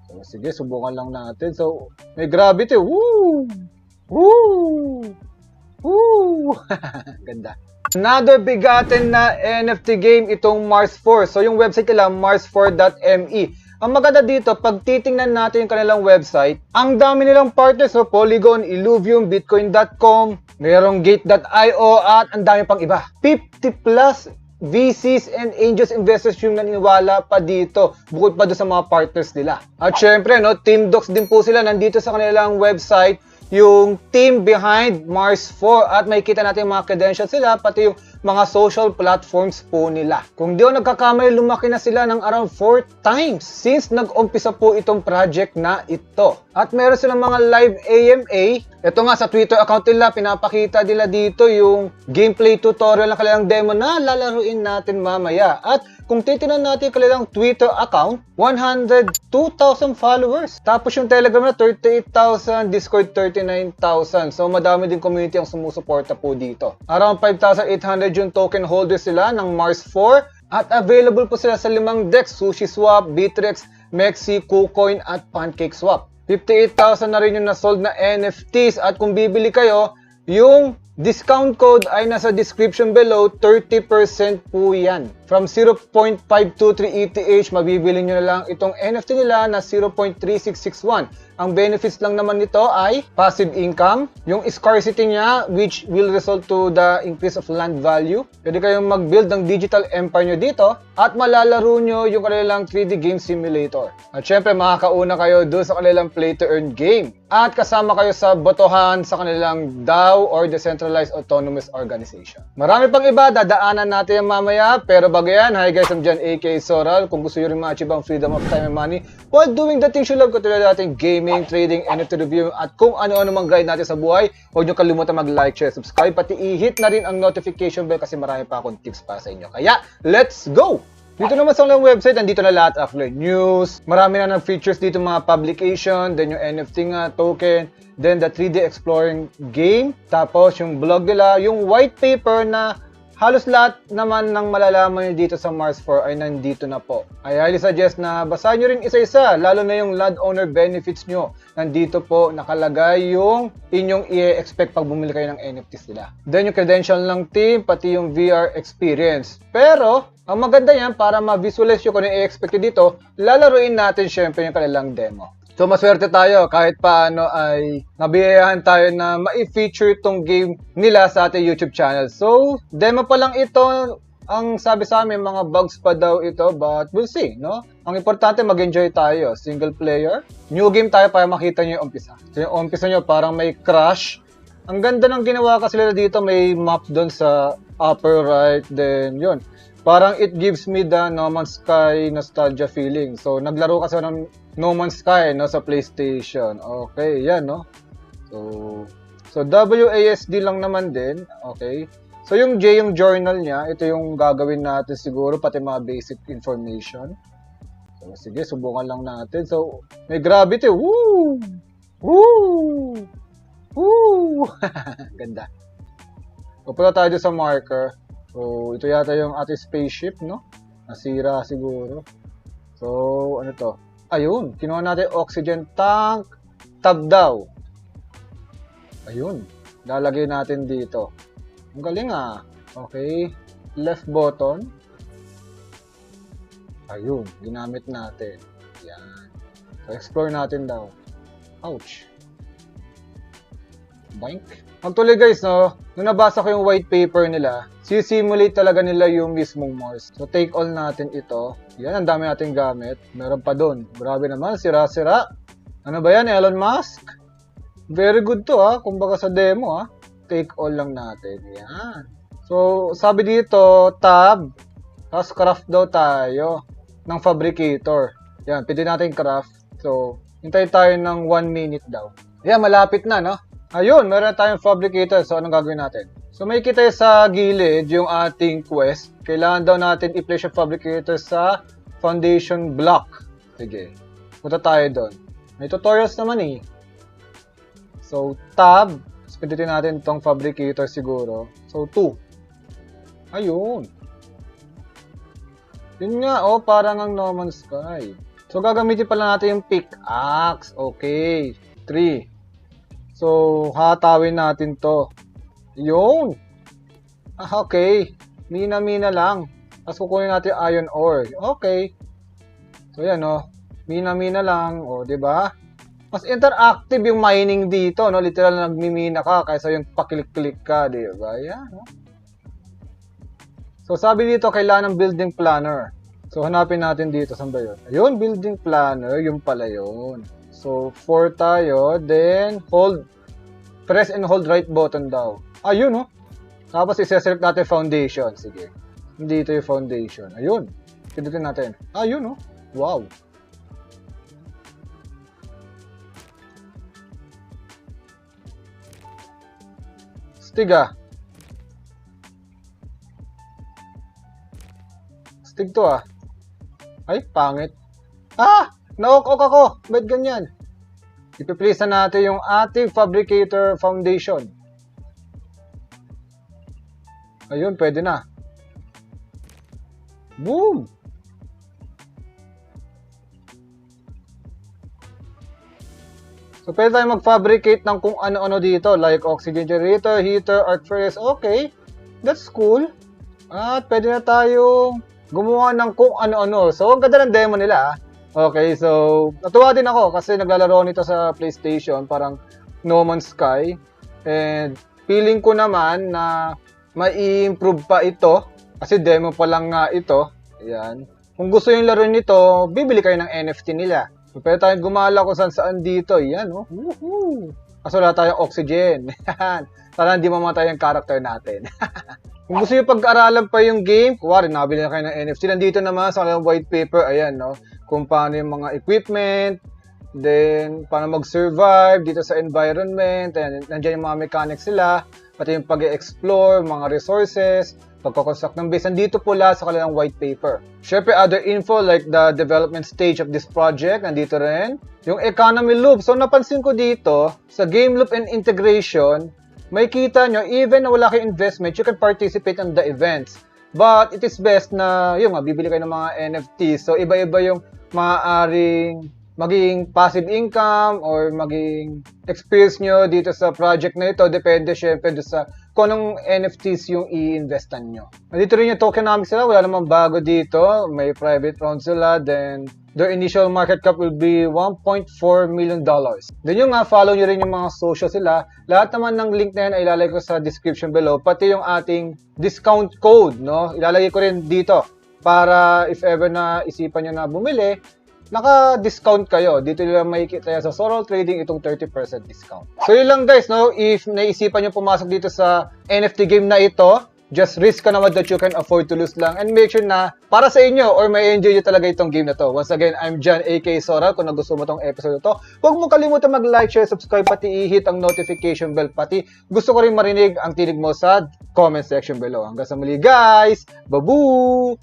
So, sige, subukan lang natin. So, may gravity. Woo! Woo! Woo! Ganda. Another bigatin na NFT game itong Mars 4. So, yung website nila, mars4.me. Ang maganda dito, pag titingnan natin yung kanilang website, ang dami nilang partners. So, Polygon, Illuvium, Bitcoin.com, mayroong Gate.io, at ang dami pang iba. 50 plus VCs and angels investors yung naniniwala pa dito, bukod pa doon sa mga partners nila. At syempre, no, Team Docs din po sila nandito sa kanilang website, yung team behind Mars 4, at makikita natin yung mga credentials sila, pati yung mga social platforms po nila. Kung di ako nagkakamali, lumaki na sila ng around 4 times since nag-umpisa po itong project na ito. At meron silang mga live AMA. Ito nga sa Twitter account nila, pinapakita nila dito yung gameplay tutorial ng kanilang demo na lalaruin natin mamaya. At kung titignan natin yung kanilang Twitter account, 102,000 followers. Tapos yung Telegram na 38,000, Discord 39,000. So madami din community ang sumusuporta po dito. Around 5,800 yung token holders sila ng Mars 4. At available po sila sa 5 DEX, SushiSwap, Bittrex, Mexi, KuCoin at PancakeSwap. 58,000 na rin yung nasold na NFTs, at kung bibili kayo, yung discount code ay nasa description below, 30% po yan. From 0.523 ETH, mabibili nyo na lang itong NFT nila na 0.3661. Ang benefits lang naman nito ay passive income, yung scarcity niya which will result to the increase of land value. Pwede kayong mag-build ng digital empire nyo dito, at malalaro nyo yung kanilang 3D game simulator. At syempre makakauna kayo doon sa kanilang play to earn game. At kasama kayo sa botohan sa kanilang DAO or Decentralized Autonomous Organization. Marami pang iba, dadaanan natin yung mamaya. Pero bago yan, hi guys, I'm John aka Soral. Kung gusto nyo rin ma-achieve ang freedom of time and money while doing the things you love, katulad natin gaming, trading, NFT review, at kung ano-ano mang guide natin sa buhay, huwag nyo kalimutan mag-like, share, subscribe, pati i-hit na rin ang notification bell kasi marami pa akong tips para sa inyo. Kaya, let's go! Dito naman sa website, nandito na lahat after news. Marami na ng features dito, mga publication, then yung NFT nga, token, then the 3D exploring game, tapos yung blog nila, yung white paper na halos lahat naman ng malalaman nyo dito sa Mars 4 ay nandito na po. I highly suggest na basahin nyo rin isa-isa, lalo na yung landowner benefits nyo. Nandito po nakalagay yung inyong i-expect pag bumili kayo ng NFTs nila. Then yung credential ng team, pati yung VR experience. Pero, ang maganda yan, para ma-visualize nyo kung ano i-expect nyo dito, lalaruin natin syempre yung kanilang demo. So, maswerte tayo kahit paano ay nabiyayahan tayo na ma-feature itong game nila sa ating YouTube channel. So, demo pa lang ito. Ang sabi sa amin, mga bugs pa daw ito, but we'll see, no? Ang importante, mag-enjoy tayo. Single player. New game tayo para makita nyo yung umpisa. So, yung umpisa nyo, parang may crash. Ang ganda ng ginawa kasi nila dito, may map doon sa upper right, then yun. Parang it gives me the No Man's Sky nostalgia feeling. So, naglaro kasi ng No Man's Sky, no, sa PlayStation. Okay, yan, no? So WASD lang naman din. Okay. So, yung J, yung journal niya, ito yung gagawin natin siguro, pati mga basic information. So, sige, subukan lang natin. So, may gravity. Woo! Woo! Woo! Ganda. So, punta tayo sa marker. So, ito yata yung ating spaceship, no? Nasira siguro. So, ano to? Ayun, kinuha natin oxygen tank. Tab daw. Ayun, lalagay natin dito. Ang galing ah. Okay, left button. Ayun, ginamit natin. Yan. So, explore natin daw. Ouch. Bank. Actually guys, no, nung nabasa ko yung white paper nila, sisimulate talaga nila yung mismong Mars. So take all natin ito. Yan, ang dami nating gamit. Meron pa doon. Grabe naman, sira-sira. Ano ba yan, Elon Musk? Very good to ha, kumbaga sa demo ha. Take all lang natin. Yan. So sabi dito, tab. Tapos craft daw tayo ng fabricator. Yan, pwede natin craft. So, hintay tayo ng 1 minute daw. Yan, malapit na no. Ayun, meron tayong fabricator. So, anong gagawin natin? So, may kita sa gilid yung ating quest. Kailangan daw natin i-place yung fabricator sa foundation block. Sige. Punta tayo doon. May tutorials naman eh. So, tab. So, pindutin natin itong fabricator siguro. So, 2. Ayun. Yun nga, oh, parang ang No Man's Sky. So, So, gagamitin pala natin yung pickaxe. Okay. 3. So, hatawin natin to. Yun. Okay. Mina-mina lang. Tapos kukunin natin iron ore. Okay. So, yan, no. Mina-mina lang. O, diba? Mas interactive yung mining dito, no? Literal na nagmimina ka kaysa yung paklik-klik ka, diba? Yan, no? So, sabi dito, kailangan ng building planner. So, hanapin natin dito. Saan ba yun? Ayun, building planner. Yung pala yun. So, 4 tayo. Then, hold. Press and hold right button daw. Ayun, no? Tapos, isa-select natin foundation. Sige. Dito yung foundation. Ayun. Pindutin natin. Ayun, no? Wow. Stig, ah. Stig to, ah. Ay, pangit. Ah! Naok-ok ako. Ba't ganyan? Ipiplace na natin yung ating fabricator foundation. Ayun, pwede na. Boom! So, pwede tayo mag-fabricate ng kung ano-ano dito. Like oxygen generator, heater, arc furnace. Okay. That's cool. At pwede na tayong gumawa ng kung ano-ano. So, ang ganda ng demo nila. Okay, so, natuwa din ako kasi naglalaro nito sa PlayStation. Parang No Man's Sky. And feeling ko naman na mai-improve pa ito. Kasi demo pa lang nga ito. Ayan. Kung gusto yung laro nito, bibili kayo ng NFT nila. So, pwede tayong gumala kung saan dito. Ayan, oh. Woohoo! Kaso wala tayong oxygen. Sana hindi mamatay yung character natin. Kung gusto nyo pag-aralan pa yung game, kuwari, nabili na kayo ng NFT. Nandito naman sa kanilang white paper, ayan, no? Kung paano yung mga equipment, then, paano mag-survive dito sa environment, ayan, nandiyan yung mga mechanics sila, pati yung pag-explore, mga resources, pagkakonstruct ng base, nandito po lahat sa kanilang white paper. Syempre, other info like the development stage of this project, nandito rin. Yung economy loop. So, napansin ko dito, sa game loop and integration, may kita nyo, even na wala kayong investment, you can participate in the events. But it is best na, yun nga, bibili kayo ng mga NFTs. So, iba-iba yung maaaring maging passive income or maging experience nyo dito sa project na ito. Depende syempre doon sa kung anong NFTs yung i-investan nyo. Nandito rin yung tokenomics sila. Wala namang bago dito. May private round sila. Then, their initial market cap will be $1.4 million. Then yung nga, follow nyo rin yung mga social sila. Lahat naman ng link na yan ay ilalagay ko sa description below. Pati yung ating discount code, no? Ilalagay ko rin dito para if ever na isipan nyo na bumili, naka-discount kayo. Dito nila makikita yan sa Sorol Trading itong 30% discount. So yun lang guys, no? If naisipan nyo pumasok dito sa NFT game na ito, just risk ka naman that you can afford to lose lang. And make sure na para sa inyo or may enjoy nyo talaga itong game na to. Once again, I'm John aka Sorol. Kung nagustuhan mo itong episode na to, huwag mo kalimutan mag-like, share, subscribe, pati i-hit ang notification bell. Pati gusto ko rin marinig ang tinig mo sa comment section below. Hanggang sa muli guys! Babu!